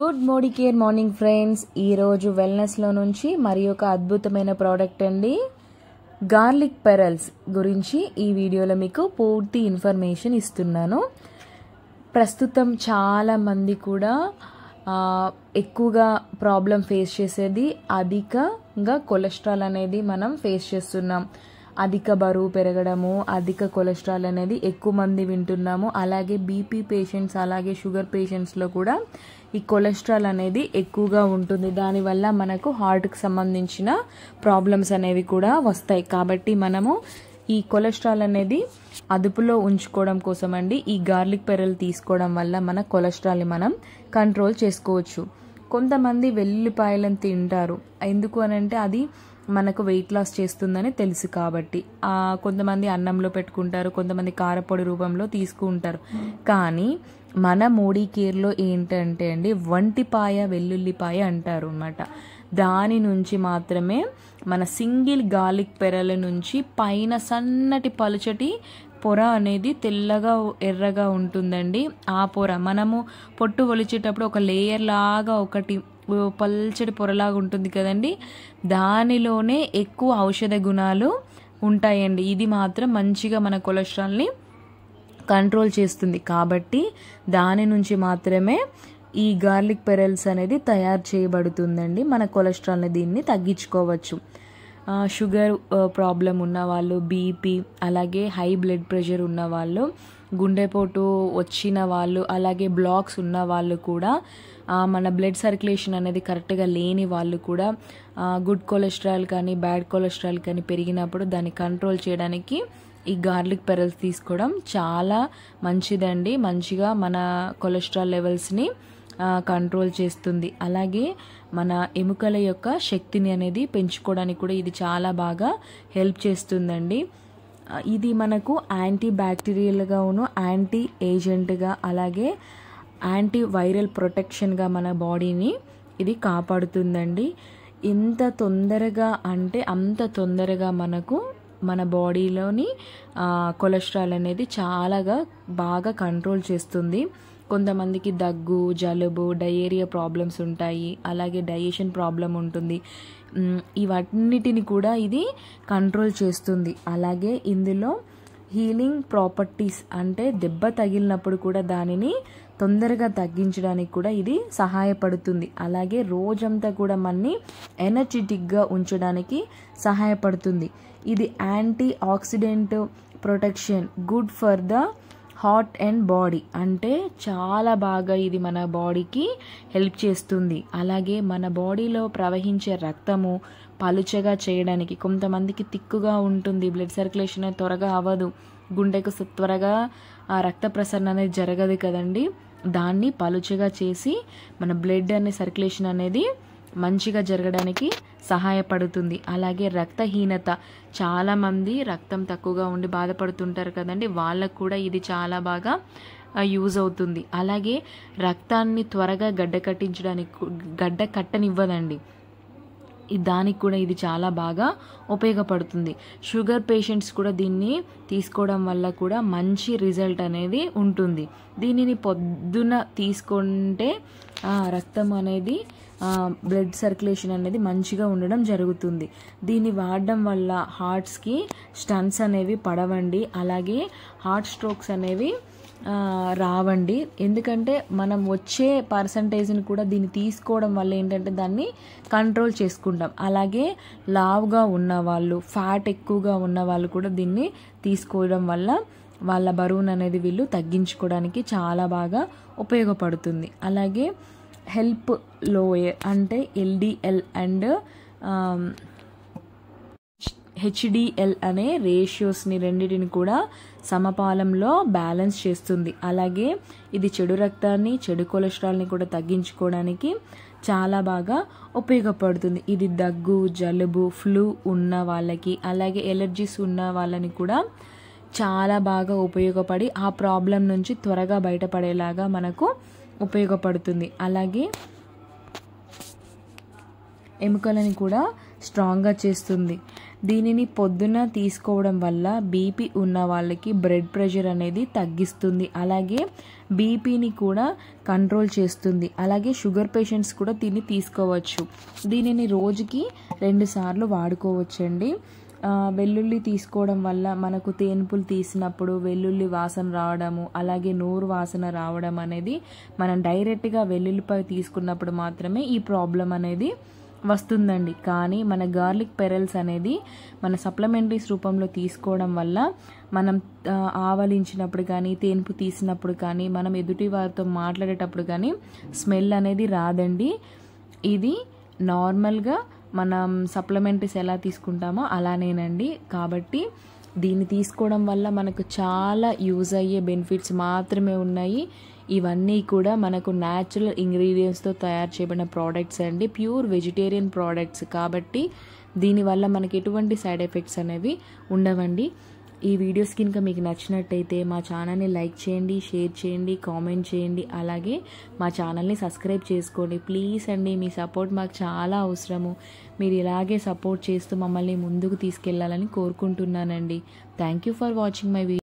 Good morning friends. ఈరోజు వెల్నెస్లో నుంచి మరి ఒక అద్భుతమైన ప్రోడక్ట్ అండి, గార్లిక్ పెరల్స్ గురించి ఈ వీడియోలో మీకు పూర్తి ఇన్ఫర్మేషన్ ఇస్తున్నాను. ప్రస్తుతం చాలామంది కూడా ఎక్కువగా ప్రాబ్లం ఫేస్ చేసేది అధికంగా కొలెస్ట్రాల్ అనేది మనం ఫేస్ చేస్తున్నాం. అధిక బరువు పెరగడము, అధిక కొలెస్ట్రాల్ అనేది ఎక్కువ మంది వింటున్నాము. అలాగే బీపీ పేషెంట్స్, అలాగే షుగర్ పేషెంట్స్లో కూడా ఈ కొలెస్ట్రాల్ అనేది ఎక్కువగా ఉంటుంది. దానివల్ల మనకు హార్ట్కి సంబంధించిన ప్రాబ్లమ్స్ అనేవి కూడా వస్తాయి. కాబట్టి మనము ఈ కొలెస్ట్రాల్ అనేది అదుపులో ఉంచుకోవడం కోసం అండి ఈ గార్లిక్ పెరల్ తీసుకోవడం వల్ల మన కొలెస్ట్రాల్ని మనం కంట్రోల్ చేసుకోవచ్చు. కొంతమంది వెల్లుల్లిపాయలను తింటారు, ఎందుకు అనంటే అది మనకు వెయిట్ లాస్ చేస్తుందని తెలుసు కాబట్టి. కొంతమంది అన్నంలో పెట్టుకుంటారు, కొంతమంది కారపొడి రూపంలో తీసుకుంటారు. కానీ మన మోడీ కేర్లో ఏంటంటే అండి వంటిపాయ వెల్లుల్లిపాయ అంటారు అన్నమాట. దాని నుంచి మాత్రమే మన సింగిల్ గార్లిక్ పెరల నుంచి పైన సన్నటి పలుచటి పొర అనేది తెల్లగా ఎర్రగా ఉంటుందండి. ఆ పొర మనము పొట్టు ఒలిచేటప్పుడు ఒక లేయర్ లాగా ఒకటి పల్చటి పొరలాగా ఉంటుంది కదండి, దానిలోనే ఎక్కువ ఔషధ గుణాలు ఉంటాయండి. ఇది మాత్రం మంచిగా మన కొలెస్ట్రాల్ని కంట్రోల్ చేస్తుంది. కాబట్టి దాని నుంచి మాత్రమే ఈ గార్లిక్ పెరల్స్ అనేది తయారు చేయబడుతుందండి. మన కొలెస్ట్రాల్ని దీన్ని తగ్గించుకోవచ్చు. షుగర్ ప్రాబ్లం ఉన్నవాళ్ళు, బీపీ, అలాగే హై బ్లడ్ ప్రెషర్ ఉన్నవాళ్ళు, గుండెపోటు వచ్చిన వాళ్ళు, అలాగే బ్లాక్స్ ఉన్న వాళ్ళు కూడా, మన బ్లడ్ సర్క్యులేషన్ అనేది కరెక్ట్గా లేని వాళ్ళు కూడా గుడ్ కొలెస్ట్రాల్ కానీ బ్యాడ్ కొలెస్ట్రాల్ కానీ పెరిగినప్పుడు దాన్ని కంట్రోల్ చేయడానికి ఈ గార్లిక్ పెరల్స్ తీసుకోవడం చాలా మంచిదండి. మంచిగా మన కొలెస్ట్రాల్ లెవెల్స్ని కంట్రోల్ చేస్తుంది. అలాగే మన ఎముకల యొక్క శక్తిని అనేది పెంచుకోవడానికి కూడా ఇది చాలా బాగా హెల్ప్ చేస్తుందండి. ఇది మనకు యాంటీ బ్యాక్టీరియల్గాను, యాంటీ ఏజెంట్గా, అలాగే యాంటీ వైరల్ ప్రొటెక్షన్గా మన బాడీని ఇది కాపాడుతుందండి. ఎంత తొందరగా అంటే అంత తొందరగా మనకు మన బాడీలోని కొలెస్ట్రాల్ అనేది చాలాగా బాగా కంట్రోల్ చేస్తుంది. కొంతమందికి దగ్గు, జలుబు, డయేరియా ప్రాబ్లమ్స్ ఉంటాయి, అలాగే డైజెషన్ ప్రాబ్లం ఉంటుంది. ఇవన్నిటిని కూడా ఇది కంట్రోల్ చేస్తుంది. అలాగే ఇందులో హీలింగ్ ప్రాపర్టీస్ అంటే దెబ్బ తగిలినప్పుడు కూడా దానిని తొందరగా తగ్గించడానికి కూడా ఇది సహాయపడుతుంది. అలాగే రోజంతా కూడా మనని ఎనర్జెటిక్గా ఉంచడానికి సహాయపడుతుంది. ఇది anti oxidant protection, good for the heart and body, అంటే చాలా బాగా ఇది మన బాడీకి హెల్ప్ చేస్తుంది. అలాగే మన బాడీలో ప్రవహించే రక్తము పలుచగా చేయడానికి, కొంతమందికి తిక్కుగా ఉంటుంది, బ్లడ్ సర్క్యులేషన్ త్వరగా అవ్వదు, గుండెకు త్వరగా రక్త ప్రసరణ అనేది జరగదు కదండి, దాన్ని పలుచగా చేసి మన బ్లడ్ అనే సర్క్యులేషన్ అనేది మంచిగా జరగడానికి సహాయపడుతుంది. అలాగే రక్తహీనత, చాలామంది రక్తం తక్కువగా ఉండి బాధపడుతుంటారు కదండి, వాళ్ళకు కూడా ఇది చాలా బాగా యూజ్ అవుతుంది. అలాగే రక్తాన్ని త్వరగా గడ్డ కట్టనివ్వదండి, దానికి కూడా ఇది చాలా బాగా ఉపయోగపడుతుంది. షుగర్ పేషెంట్స్ కూడా దీన్ని తీసుకోవడం వల్ల కూడా మంచి రిజల్ట్ అనేది ఉంటుంది. దీనిని పొద్దున తీసుకుంటే రక్తం అనేది బ్లడ్ సర్క్యులేషన్ అనేది మంచిగా ఉండడం జరుగుతుంది. దీన్ని వాడడం వల్ల హార్ట్స్కి స్టంట్స్ అనేవి పడవండి, అలాగే హార్ట్ స్ట్రోక్స్ అనేవి రావండి. ఎందుకంటే మనం వచ్చే పర్సంటేజ్ని కూడా దీన్ని తీసుకోవడం వల్ల ఏంటంటే దాన్ని కంట్రోల్ చేసుకుంటాం. అలాగే లావుగా ఉన్నవాళ్ళు, ఫ్యాట్ ఎక్కువగా ఉన్న వాళ్ళు కూడా దీన్ని తీసుకోవడం వల్ల వాళ్ళ బరువును అనేది వీళ్ళు తగ్గించుకోవడానికి చాలా బాగా ఉపయోగపడుతుంది. అలాగే హెల్ప్ లోయర్ అంటే ఎల్డిఎల్ అండ్ హెచ్డిఎల్ అనే రేషియోస్ని రెండింటిని కూడా సమపాలంలో బ్యాలెన్స్ చేస్తుంది. అలాగే ఇది చెడు రక్తాన్ని, చెడు కొలెస్ట్రాల్ని కూడా తగ్గించుకోవడానికి చాలా బాగా ఉపయోగపడుతుంది. ఇది దగ్గు, జలుబు, ఫ్లూ ఉన్న వాళ్ళకి, అలాగే ఎలర్జీస్ ఉన్న వాళ్ళని కూడా చాలా బాగా ఉపయోగపడి ఆ ప్రాబ్లం నుంచి త్వరగా బయటపడేలాగా మనకు ఉపయోగపడుతుంది. అలాగే ఎముకలని కూడా స్ట్రాంగ్గా చేస్తుంది. దీనిని పొద్దున తీసుకోవడం వల్ల బీపీ ఉన్న వాళ్ళకి బ్లడ్ ప్రెషర్ అనేది తగ్గిస్తుంది, అలాగే బీపీని కూడా కంట్రోల్ చేస్తుంది. అలాగే షుగర్ పేషెంట్స్ కూడా దీన్ని తీసుకోవచ్చు. దీనిని రోజుకి 2 సార్లు వాడుకోవచ్చండి. వెల్లుల్లి తీసుకోవడం వల్ల మనకు తేన్పులు తీసినప్పుడు వెల్లుల్లి వాసన రావడము, అలాగే నోరు వాసన రావడం అనేది మనం డైరెక్ట్గా వెల్లుల్లిపాయ తీసుకున్నప్పుడు మాత్రమే ఈ ప్రాబ్లం అనేది వస్తుందండి. కానీ మన గార్లిక్ పెరల్స్ అనేది మన సప్లిమెంటరీస్ రూపంలో తీసుకోవడం వల్ల మనం ఆవలించినప్పుడు కానీ తేన్పు తీసినప్పుడు కానీ మనం ఎదుటి వారితో మాట్లాడేటప్పుడు కానీ స్మెల్ అనేది రాదండి. ఇది నార్మల్గా మనం సప్లిమెంటరీస్ ఎలా తీసుకుంటామో అలానేనండి. కాబట్టి దీన్ని తీసుకోవడం వల్ల మనకు చాలా యూజ్ అయ్యే బెనిఫిట్స్ మాత్రమే ఉన్నాయి. ఇవన్నీ కూడా మనకు న్యాచురల్ ఇంగ్రీడియంట్స్తో తయారు చేయబడిన ప్రోడక్ట్స్ అండి, ప్యూర్ వెజిటేరియన్ ప్రోడక్ట్స్. కాబట్టి దీనివల్ల మనకి ఎటువంటి సైడ్ ఎఫెక్ట్స్ అనేవి ఉండవండి. ఈ వీడియోస్ కనుక మీకు నచ్చినట్టయితే మా ఛానల్ని లైక్ చేయండి, షేర్ చేయండి, కామెంట్ చేయండి, అలాగే మా ఛానల్ని సబ్స్క్రైబ్ చేసుకోండి. ప్లీజ్ అండి, మీ సపోర్ట్ మాకు చాలా అవసరము. మీరు ఇలాగే సపోర్ట్ చేస్తూ మమ్మల్ని ముందుకు తీసుకెళ్లాలని కోరుకుంటున్నానండి. Thank you for watching my video.